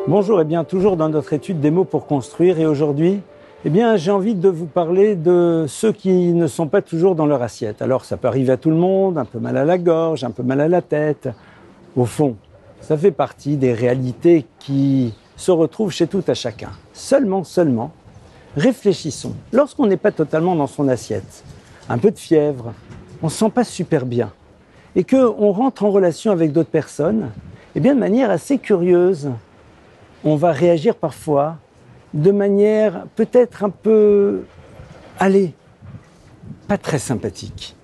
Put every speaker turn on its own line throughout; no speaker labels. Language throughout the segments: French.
Bonjour, et bien toujours dans notre étude des mots pour construire, et aujourd'hui, j'ai envie de vous parler de ceux qui ne sont pas toujours dans leur assiette. Alors ça peut arriver à tout le monde, un peu mal à la gorge, un peu mal à la tête. Au fond, ça fait partie des réalités qui se retrouvent chez tout à chacun. Seulement, réfléchissons. Lorsqu'on n'est pas totalement dans son assiette, un peu de fièvre, on ne se sent pas super bien, et qu'on rentre en relation avec d'autres personnes, de manière assez curieuse, on va réagir parfois de manière peut-être un peu, pas très sympathique,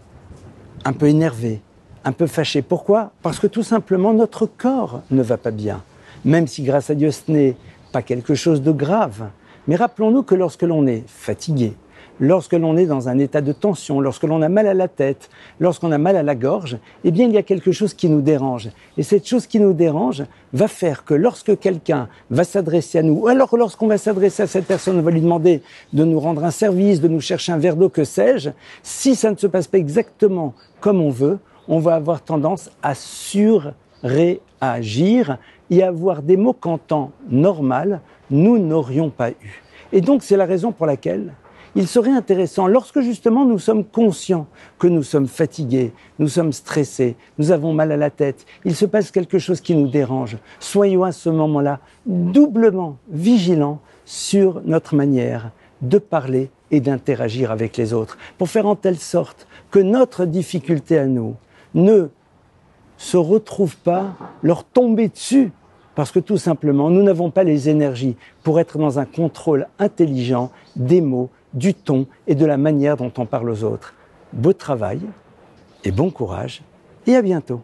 un peu énervé, un peu fâché. Pourquoi ? Parce que tout simplement notre corps ne va pas bien, même si grâce à Dieu ce n'est pas quelque chose de grave. Mais rappelons-nous que lorsque l'on est fatigué, lorsque l'on est dans un état de tension, lorsque l'on a mal à la tête, lorsqu'on a mal à la gorge, il y a quelque chose qui nous dérange. Et cette chose qui nous dérange va faire que lorsque quelqu'un va s'adresser à nous, ou alors lorsqu'on va s'adresser à cette personne, on va lui demander de nous rendre un service, de nous chercher un verre d'eau, que sais-je, si ça ne se passe pas exactement comme on veut, on va avoir tendance à surréagir et à avoir des mots qu'en temps normal, nous n'aurions pas eu. Et donc c'est la raison pour laquelle il serait intéressant, lorsque justement nous sommes conscients que nous sommes fatigués, nous sommes stressés, nous avons mal à la tête, il se passe quelque chose qui nous dérange, soyons à ce moment-là doublement vigilants sur notre manière de parler et d'interagir avec les autres, pour faire en telle sorte que notre difficulté à nous ne se retrouve pas leur tomber dessus, parce que tout simplement, nous n'avons pas les énergies pour être dans un contrôle intelligent des mots, du ton et de la manière dont on parle aux autres. Beau travail et bon courage, et à bientôt.